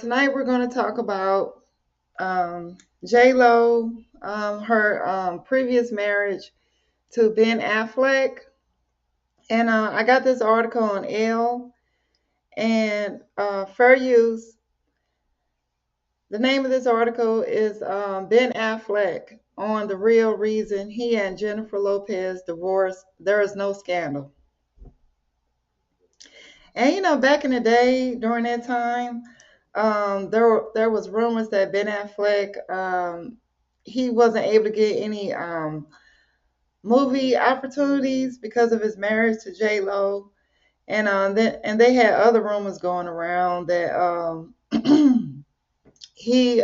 tonight we're going to talk about J Lo, her previous marriage to Ben Affleck, and I got this article on Elle and fair use. The name of this article is Ben Affleck on the real reason he and Jennifer Lopez divorced. There is no scandal. And back in the day, during that time, there was rumors that Ben Affleck he wasn't able to get any movie opportunities because of his marriage to J Lo, and they had other rumors going around that he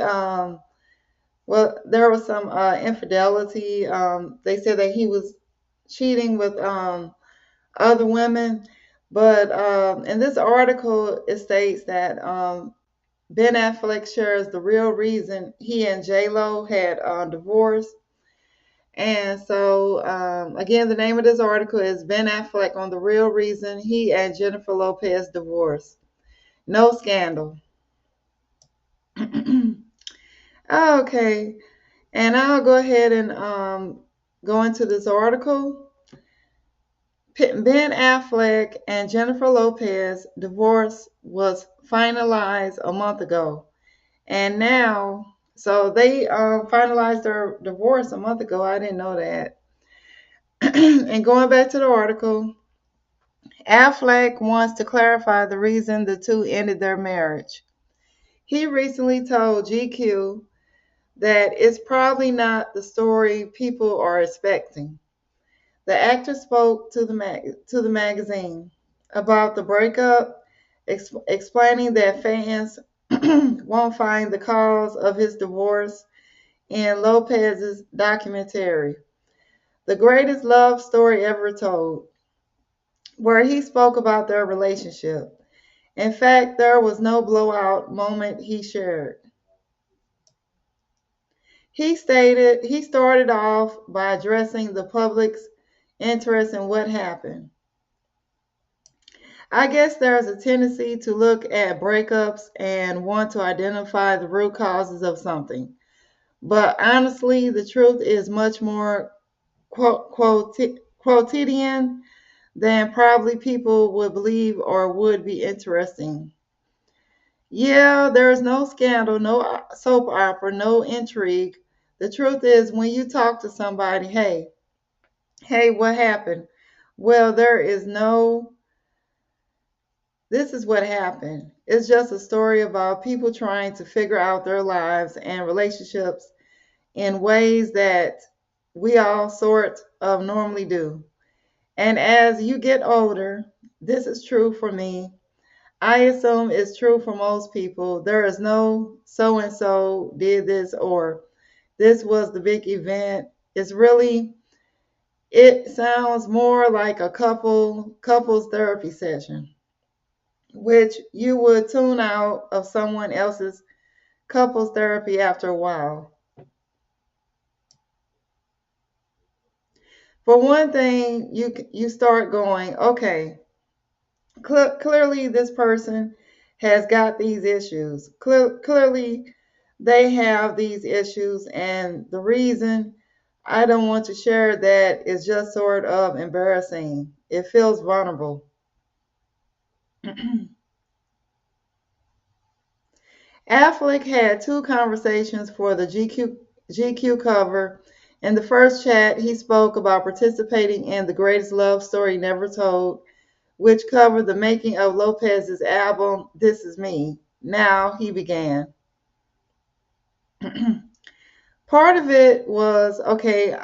well, there was some infidelity. They said that he was cheating with other women. But in this article, it states that Ben Affleck shares the real reason he and J Lo had divorced. And so, again, the name of this article is Ben Affleck on the real reason he and Jennifer Lopez divorced. No scandal. Okay, and I'll go ahead and go into this article. Ben Affleck and Jennifer Lopez divorce was finalized a month ago. And now, so they finalized their divorce a month ago. I didn't know that. And going back to the article, Affleck wants to clarify the reason the two ended their marriage. He recently told GQ that it's probably not the story people are expecting. The actor spoke to the magazine about the breakup, explaining that fans won't find the cause of his divorce in Lopez's documentary, The Greatest Love Story Ever Told, where he spoke about their relationship. In fact, there was no blowout moment he shared. He stated he started off by addressing the public's interest in what happened. I guess there's a tendency to look at breakups and want to identify the root causes of something. But honestly, the truth is much more quotidian than probably people would believe or would be interesting. Yeah, there's no scandal, no soap opera, no intrigue. The truth is, when you talk to somebody, hey, what happened? Well, this is what happened. It's just a story about people trying to figure out their lives and relationships in ways that we all sort of normally do. And as you get older, this is true for me. I assume it's true for most people. There is no so and so did this or this was the big event. It sounds more like a couples therapy session, which you would tune out of someone else's couples therapy after a while. For one thing, you start going, okay, clearly this person has got these issues. Clearly they have these issues, and the reason I don't want to share that is just sort of embarrassing. It feels vulnerable. Affleck had two conversations for the GQ cover. In the first chat, he spoke about participating in The Greatest Love Story Never Told, which covered the making of Lopez's album, This Is Me. Now he began. Part of it was, okay,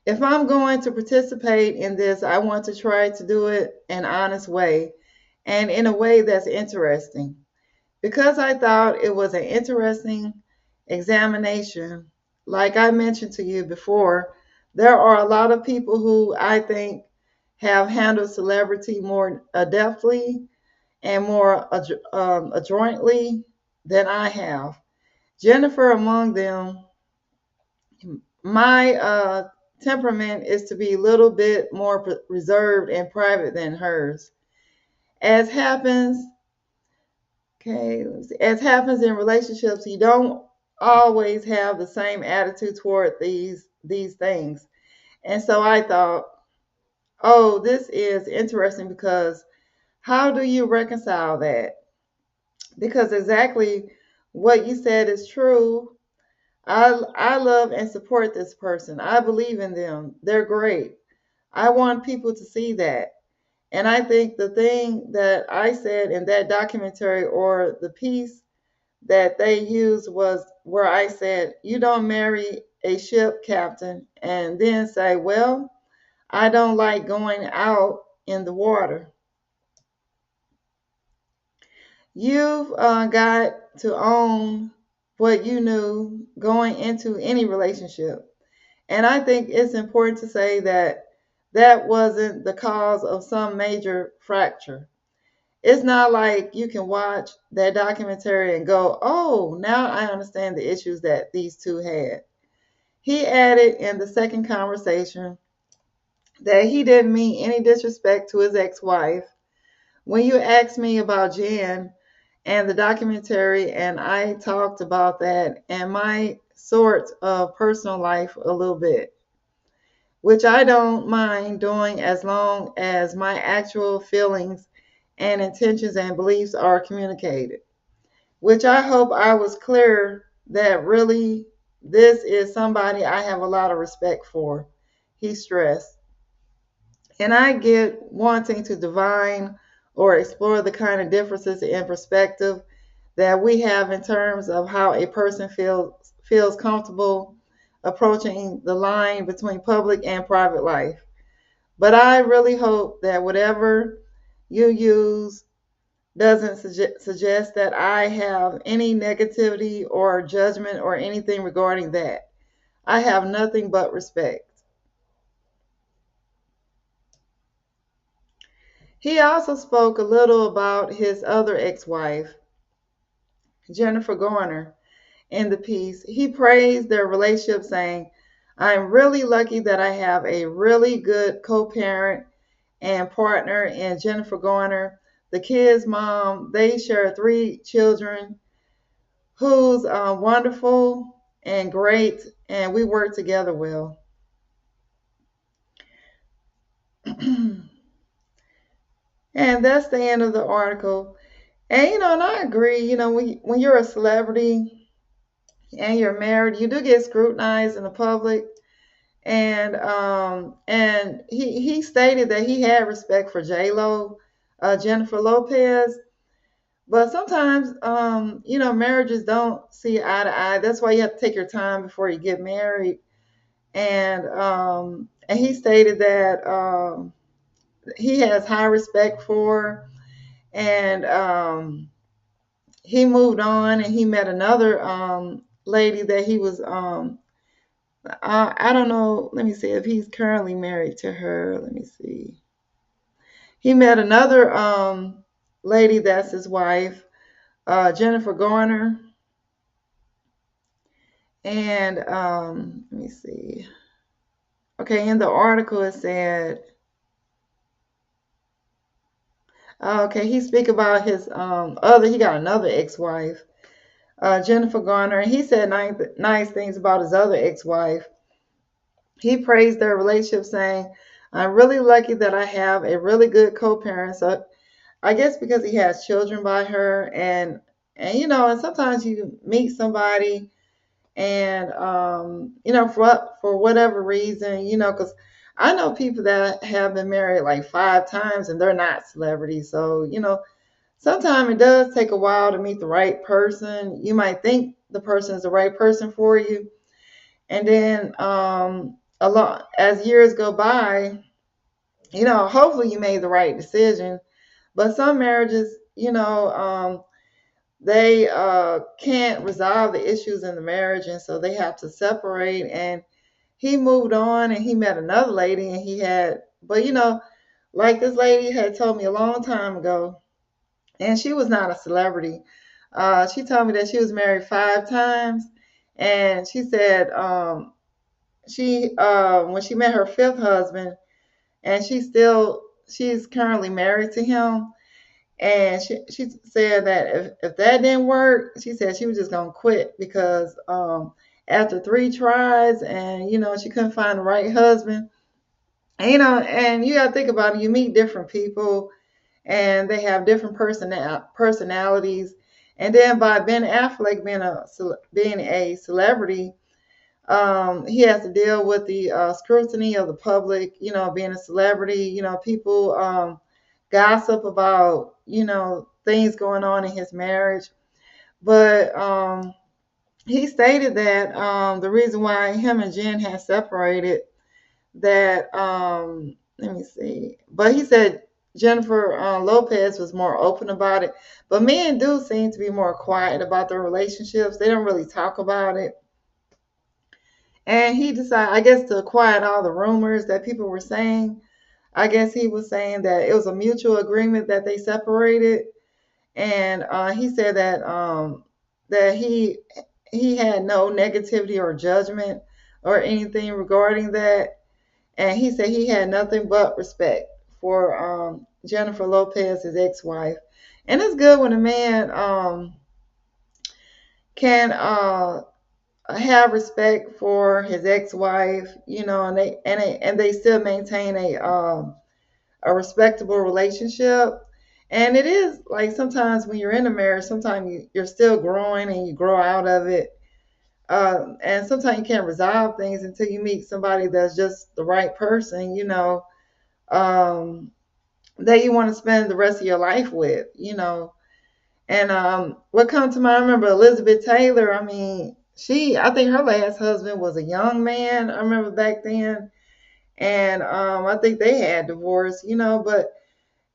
if I'm going to participate in this, I want to try to do it an honest way and in a way that's interesting. Because I thought it was an interesting examination, like I mentioned to you before, there are a lot of people who I think have handled celebrity more adeptly and more adroitly than I have. Jennifer among them. My temperament is to be a little bit more reserved and private than hers. As happens, Okay, let's see. As happens in relationships, you don't always have the same attitude toward these things. And so I thought, oh, this is interesting because how do you reconcile that? Because exactly what you said is true. I love and support this person. I believe in them. They're great. I want people to see that. And I think the thing that I said in that documentary or the piece that they used was where I said, you don't marry a ship captain and then say, well, I don't like going out in the water. You've got to own what you knew going into any relationship. And I think it's important to say that that wasn't the cause of some major fracture. It's not like you can watch that documentary and go, oh, now I understand the issues that these two had. He added in the second conversation that he didn't mean any disrespect to his ex wife. When you asked me about Jen and the documentary, and I talked about that and my sort of personal life a little bit, which I don't mind doing as long as my actual feelings and intentions and beliefs are communicated, which I hope I was clear that really this is somebody I have a lot of respect for, he stressed. And I get wanting to divine or explore the kind of differences in perspective that we have in terms of how a person feels comfortable approaching the line between public and private life. But I really hope that whatever you use doesn't suggest that I have any negativity or judgment or anything regarding that. I have nothing but respect. He also spoke a little about his other ex wife, Jennifer Garner, in the piece. He praised their relationship, saying, I'm really lucky that I have a really good co parent and partner in Jennifer Garner. The kids' mom, they share three children who's wonderful and great, and we work together well. And that's the end of the article. And and I agree. When you're a celebrity and you're married, you do get scrutinized in the public. And he stated that he had respect for J Lo, Jennifer Lopez. But sometimes, marriages don't see eye to eye. That's why you have to take your time before you get married. And he stated that he has high respect for, and he moved on and he met another lady that he was I don't know. Let me see if he's currently married to her. Let me see. He met another lady that's his wife, Jennifer Garner, and let me see. Okay, in the article it said, okay, he speak about his he got another ex-wife, Jennifer Garner, and he said nice things about his other ex-wife. He praised their relationship, saying, I'm really lucky that I have a really good co-parent. So I guess because he has children by her, and sometimes you meet somebody, and for whatever reason, because I know people that have been married like 5 times and they're not celebrities. So sometimes it does take a while to meet the right person. You might think the person is the right person for you, and then a lot as years go by, hopefully you made the right decision. But some marriages, they can't resolve the issues in the marriage, and so they have to separate. And he moved on, and he met another lady, and but like this lady had told me a long time ago, and she was not a celebrity. She told me that she was married 5 times, and she said she when she met her fifth husband, and she's currently married to him. And she said that if that didn't work, she said she was just gonna quit because after 3 tries and she couldn't find the right husband. And, and you gotta think about it, you meet different people and they have different personalities. And then by Ben Affleck being a celebrity, he has to deal with the scrutiny of the public. Being a celebrity, people gossip about things going on in his marriage. But he stated that the reason why him and Jen had separated, that let me see, but he said Jennifer Lopez was more open about it, but men do seem to be more quiet about their relationships. They don't really talk about it. And he decided, I guess, to quiet all the rumors that people were saying. I guess he was saying that it was a mutual agreement that they separated. And he said that he had no negativity or judgment or anything regarding that. And he said he had nothing but respect for Jennifer Lopez, his ex-wife. And it's good when a man can have respect for his ex-wife, and they still maintain a respectable relationship. And it is like sometimes when you're in a marriage, sometimes you're still growing and you grow out of it. And sometimes you can't resolve things until you meet somebody that's just the right person, um, that you want to spend the rest of your life with. And what comes to mind, I remember Elizabeth Taylor. I mean, I think her last husband was a young man. I remember back then. And I think they had divorce. But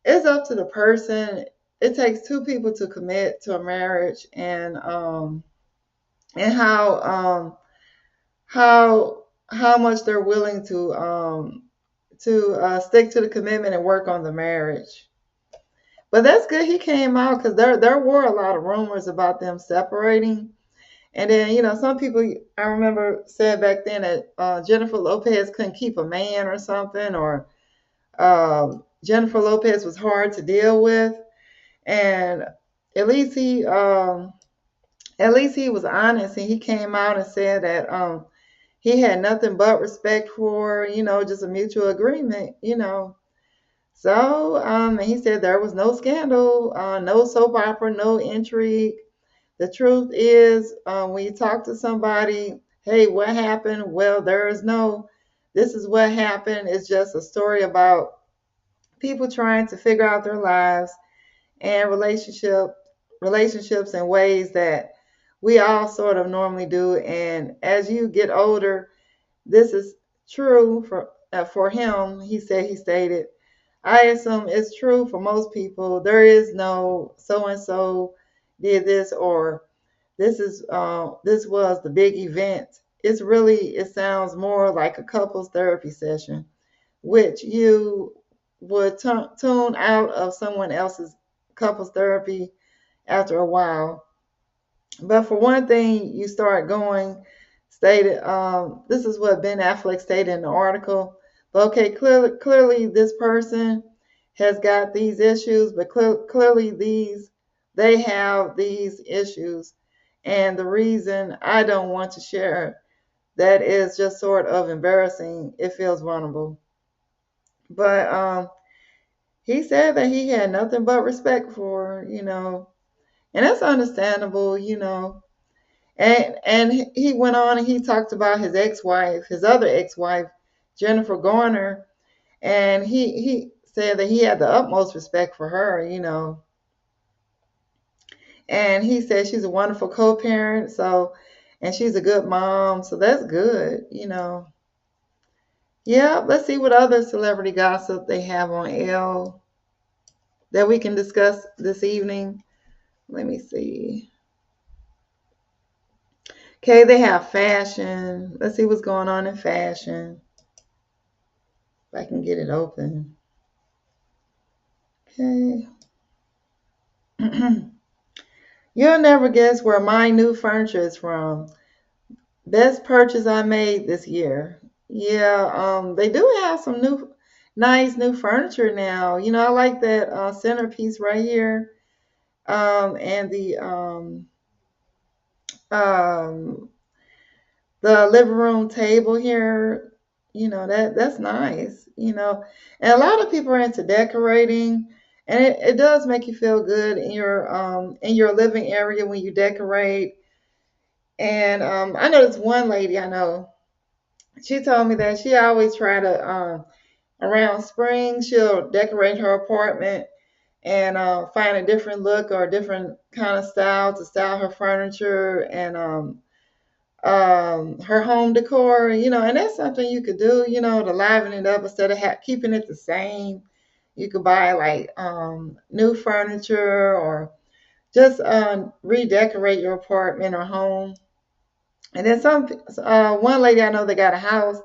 it's up to the person. It takes two people to commit to a marriage, and how much they're willing to stick to the commitment and work on the marriage. But that's good he came out, because there were a lot of rumors about them separating. And then, some people I remember said back then that Jennifer Lopez couldn't keep a man or something, or Jennifer Lopez was hard to deal with. And at least he um, at least he was honest, and he came out and said that he had nothing but respect for, just a mutual agreement. So, and he said there was no scandal, no soap opera, no intrigue. The truth is, when you talk to somebody, hey, what happened? Well, this is what happened. It's just a story about people trying to figure out their lives and relationships in ways that we all sort of normally do. And as you get older, this is true for him. He stated, I assume it's true for most people. There is no so and so did this, or this was the big event. It sounds more like a couples therapy session, which you would tune out of someone else's couples therapy after a while. But for one thing, you start going, stated, this is what Ben Affleck stated in the article. But okay, clearly this person has got these issues, but clearly they have these issues. And the reason I don't want to share that is just sort of embarrassing. It feels vulnerable. But he said that he had nothing but respect for, and that's understandable. And he went on and he talked about his other ex-wife, Jennifer Garner, and he said that he had the utmost respect for her. And he said she's a wonderful co-parent, and she's a good mom, so that's good. Yeah, let's see what other celebrity gossip they have on L that we can discuss this evening. Let me see. Okay, they have fashion. Let's see what's going on in fashion. If I can get it open. Okay. You'll never guess where my new furniture is from. Best purchase I made this year. Yeah, they do have some nice new furniture now. I like that centerpiece right here, and um, the living room table here. That's nice. And a lot of people are into decorating, and it does make you feel good in your living area when you decorate. And I know this one lady I know. She told me that she always try to around spring she'll decorate her apartment and find a different look or a different kind of style to style her furniture and her home decor, and that's something you could do, to liven it up instead of keeping it the same. You could buy like new furniture or just redecorate your apartment or home. And then one lady I know that got a house.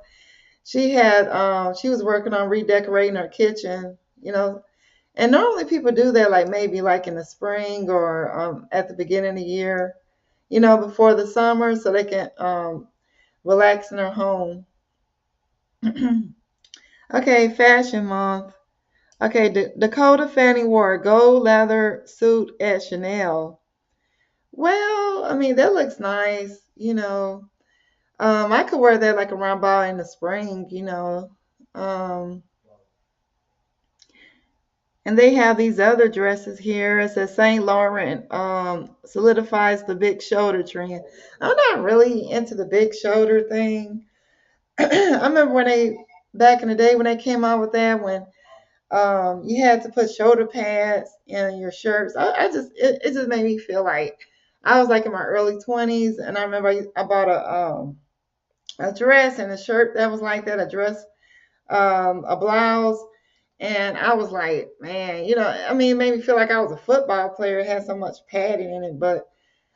She was working on redecorating her kitchen, and normally people do that like maybe like in the spring or at the beginning of the year, before the summer so they can relax in their home. Okay, fashion month. Okay, Dakota Fanning wore a gold leather suit at Chanel. Well, I mean, that looks nice, I could wear that like around ball in the spring. Um, And they have these other dresses here. It says St. Laurent solidifies the big shoulder trend. I'm not really into the big shoulder thing. I remember back in the day when they came out with that, when you had to put shoulder pads in your shirts. It just made me feel like I was like in my early 20s, and I remember I bought a dress and a shirt that was like that, a dress, a blouse. And I was like, man, I mean, it made me feel like I was a football player. It had so much padding in it. But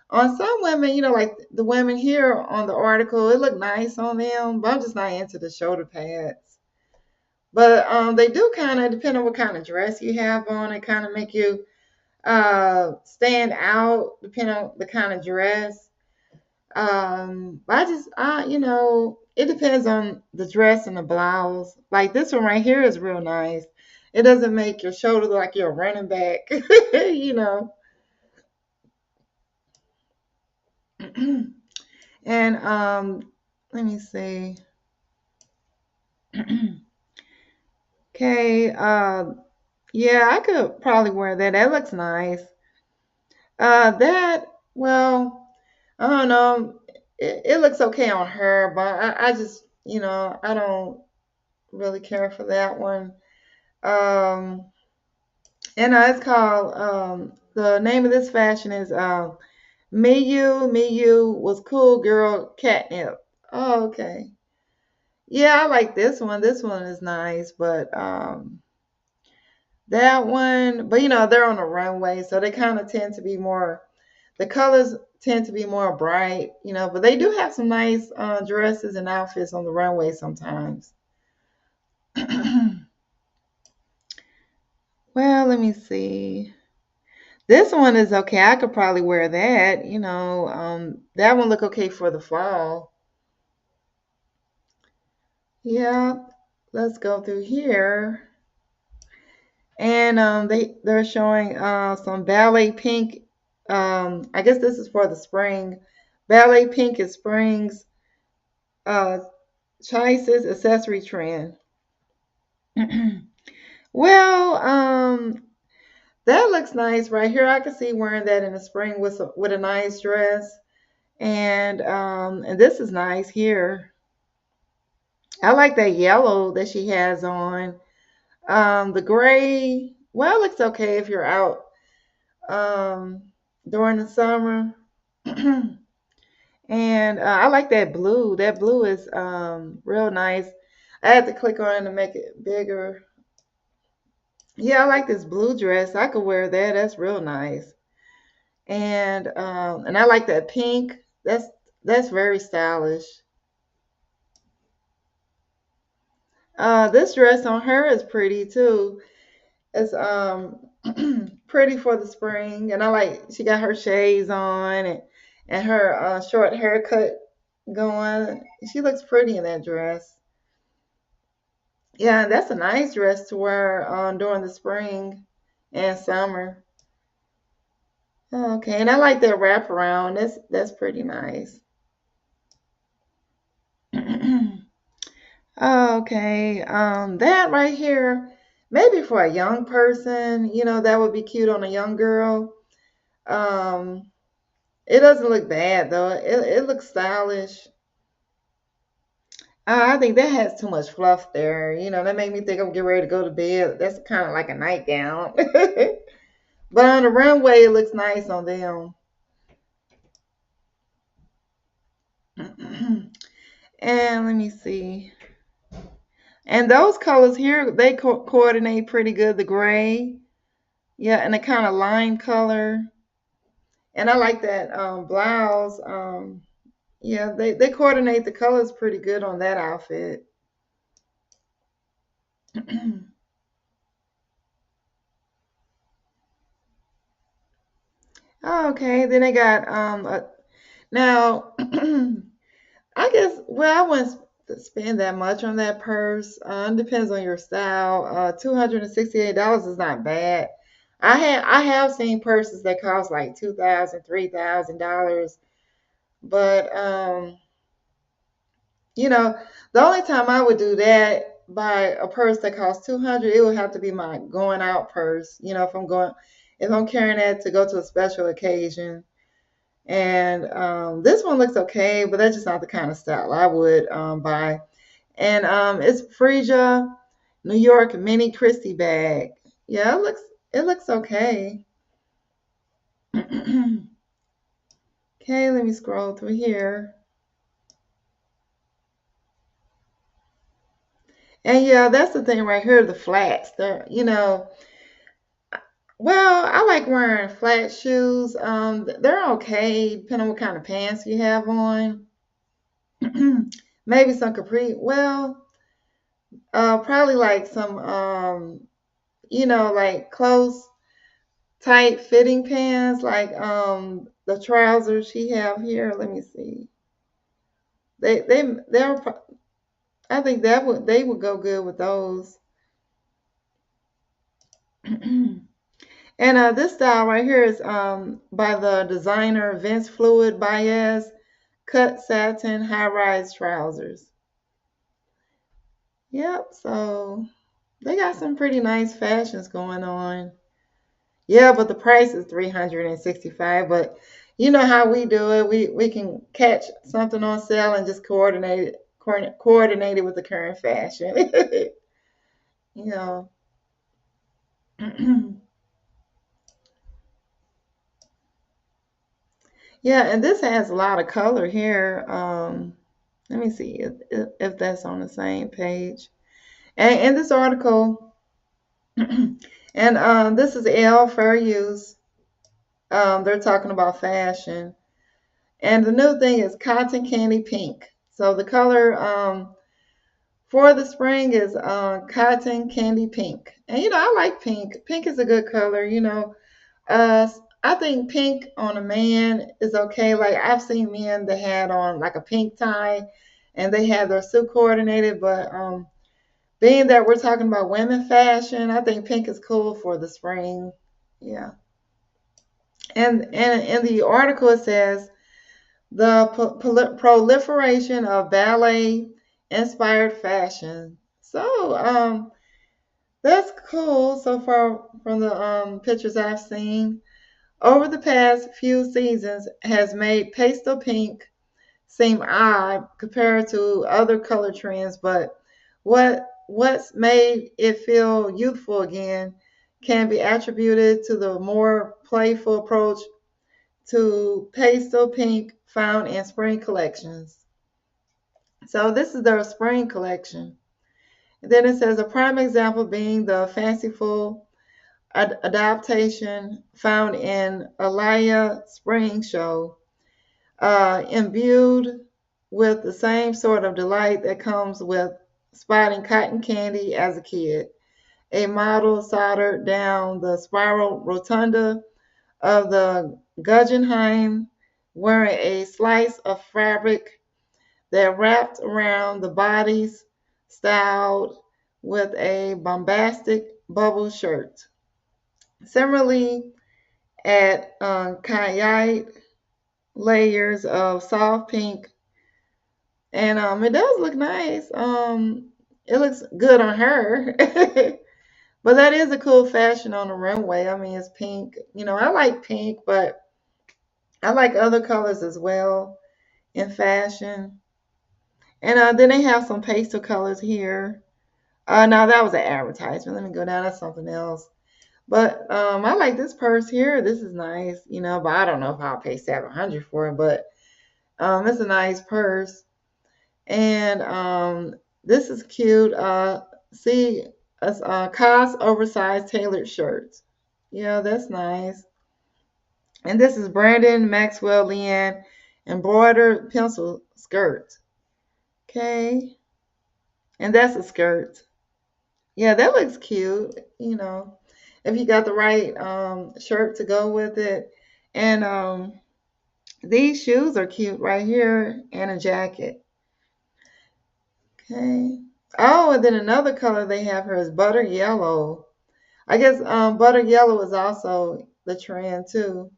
on some women, like the women here on the article, it looked nice on them. But I'm just not into the shoulder pads. But they do kind of, depend on what kind of dress you have on, it kind of make you stand out, depending on the kind of dress. It depends on the dress and the blouse. Like this one right here is real nice. It doesn't make your shoulder look like you're running back, you know. And let me see. Okay, yeah, I could probably wear that. That looks nice. Well, I don't know. It looks okay on her, but I just, I don't really care for that one. Um, and it's called the name of this fashion is Me You was cool girl catnip. Oh, okay. Yeah, I like this one. This one is nice, but that one, but they're on a runway, so they kind of tend to be more. The colors tend to be more bright, but they do have some nice dresses and outfits on the runway sometimes. Well, let me see. This one is okay. I could probably wear that. That one look okay for the fall. Yeah, let's go through here. And they're showing some ballet pink. I guess this is for the spring. Ballet pink is spring's uh, choices accessory trend. Well, that looks nice right here. I could see wearing that in the spring with a nice dress. And this is nice here. I like that yellow that she has on. The gray, well, it looks okay if you're out um, during the summer. And I like that blue. That blue is real nice. I had to click on it to make it bigger. Yeah, I like this blue dress. I could wear that. That's real nice. And I like that pink. That's very stylish. This dress on her is pretty too. It's pretty for the spring, and I like she got her shades on and her short haircut going. She looks pretty in that dress. Yeah, that's a nice dress to wear during the spring and summer. Okay, and I like that wraparound. That's pretty nice. Okay, that right here, maybe for a young person, that would be cute on a young girl. Um, it doesn't look bad though. It looks stylish. I think that has too much fluff there. That made me think I'm getting ready to go to bed. That's kind of like a nightgown. But on the runway, it looks nice on them. And let me see. And those colors here, they coordinate pretty good. The gray, yeah, and the kind of lime color. And I like that blouse. Yeah, they coordinate the colors pretty good on that outfit. Okay, then they got now I guess, well, I wouldn't spend that much on that purse. Depends on your style. $268 is not bad. I have seen purses that cost like $2,000, $3,000, but you know, the only time I would do that, buy a purse that costs 200, it would have to be my going out purse. If I'm carrying that to go to a special occasion. And this one looks okay, but that's just not the kind of style I would buy. And it's Frisia New York Mini Christie bag. Yeah, it looks okay. Okay, let me scroll through here. And yeah, that's the thing right here, the flats. Well, I like wearing flat shoes. They're okay, depending on what kind of pants you have on. Maybe some capri. Well, probably like some like close, tight fitting pants, like the trousers she have here. Let me see. They're. I think they would go good with those. And this style right here is by the designer Vince Fluid Baez cut satin high rise trousers. Yep, so they got some pretty nice fashions going on. Yeah, but the price is 365. But you know how we do it. We can catch something on sale and just coordinate it with the current fashion. you know. Yeah, and this has a lot of color here. Let me see if that's on the same page. And in this article, and this is L Fair Use. They're talking about fashion. And the new thing is cotton candy pink. So the color for the spring is cotton candy pink. And I like pink. Pink is a good color. Uh, I think pink on a man is okay. Like I've seen men that had on like a pink tie, and they had their suit coordinated. But being that we're talking about women fashion, I think pink is cool for the spring. Yeah. And in the article it says the proliferation of ballet inspired fashion. So that's cool so far from the pictures I've seen. Over the past few seasons has made pastel pink seem odd compared to other color trends, but what's made it feel youthful again can be attributed to the more playful approach to pastel pink found in spring collections. So this is their spring collection. And then it says a prime example being the fanciful adaptation found in Alaya Spring Show, imbued with the same sort of delight that comes with spotting cotton candy as a kid. A model soldered down the spiral rotunda of the Guggenheim wearing a slice of fabric that wrapped around the bodies styled with a bombastic bubble shirt. Similarly, at Kayite, layers of soft pink, and it does look nice. It looks good on her. But that is a cool fashion on the runway. I mean, it's pink. I like pink, but I like other colors as well in fashion. And then they have some pastel colors here. No, that was an advertisement. Let me go down to something else. But I like this purse here. This is nice, but I don't know if I'll pay 700 for it. But it's a nice purse. And this is cute. See, it's cost oversized tailored shirts. Yeah, that's nice. And this is Brandon Maxwell Leanne embroidered pencil skirt. Okay. And that's a skirt. Yeah, that looks cute. If you got the right shirt to go with it. And these shoes are cute right here and a jacket. Okay. Oh, and then another color they have here is butter yellow. I guess butter yellow is also the trend too.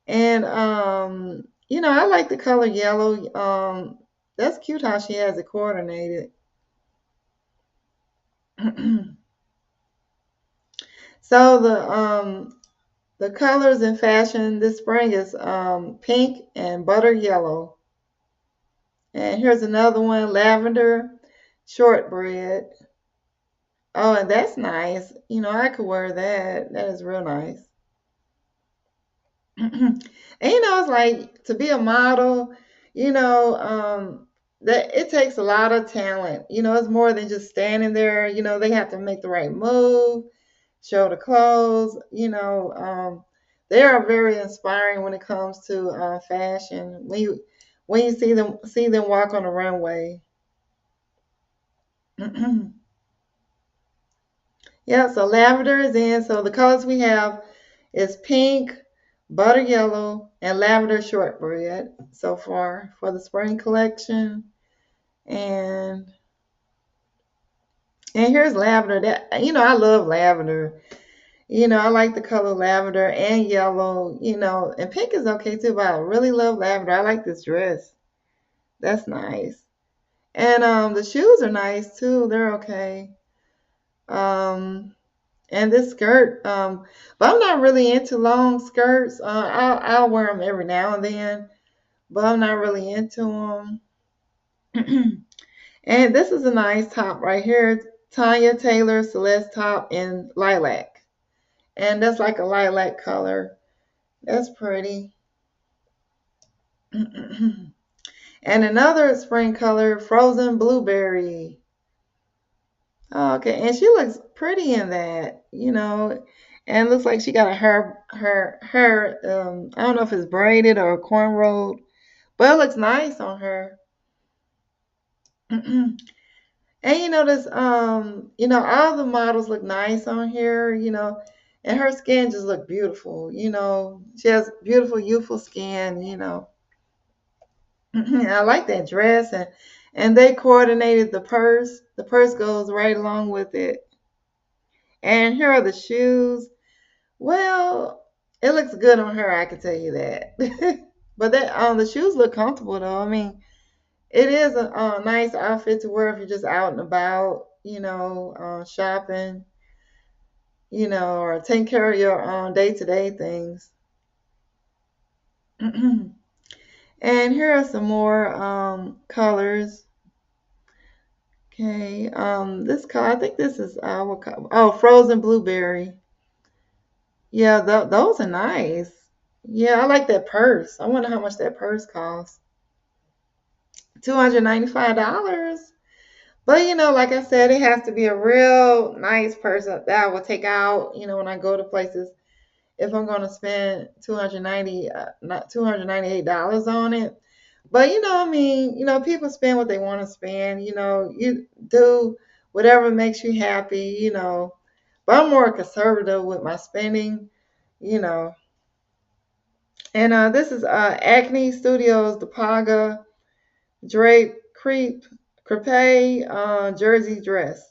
And I like the color yellow. That's cute how she has it coordinated. So the colors in fashion this spring is pink and butter yellow. And here's another one, lavender shortbread. Oh, and that's nice. I could wear that. That is real nice. And it's like to be a model, that it takes a lot of talent. It's more than just standing there. They have to make the right move, show the clothes. They are very inspiring when it comes to fashion. When you see them walk on the runway. Yeah, so lavender is in. So the colors we have is pink, butter yellow, and lavender shortbread so far for the spring collection. And and here's lavender. That I love lavender. I like the color lavender and yellow. And pink is okay too. But I really love lavender. I like this dress. That's nice. And the shoes are nice too. They're okay. Um, and this skirt, but I'm not really into long skirts. I'll wear them every now and then, but I'm not really into them. And this is a nice top right here, Tanya Taylor Celeste top in lilac, and that's like a lilac color. That's pretty. And another spring color, frozen blueberry. Oh, okay, and she looks pretty in that. And looks like she got a her. I don't know if it's braided or cornrowed, but it looks nice on her. And all the models look nice on here. And her skin just look beautiful. She has beautiful, youthful skin. I like that dress and they coordinated the purse. The purse goes right along with it. And here are the shoes. Well, it looks good on her, I can tell you that. But the shoes look comfortable though. I mean, it is a nice outfit to wear if you're just out and about, shopping, or taking care of your day-to-day things. And here are some more colors. Okay, this color, I think this is what color? Oh, frozen blueberry. Yeah, those are nice. Yeah, I like that purse. I wonder how much that purse costs. $295. But like I said, it has to be a real nice purse that I will take out, when I go to places. If I'm going to spend 290, not $298 on it. But I mean, people spend what they want to spend. You do whatever makes you happy. But I'm more conservative with my spending, you know. And this is Acne Studios, the Paga Drape Crepe Jersey dress.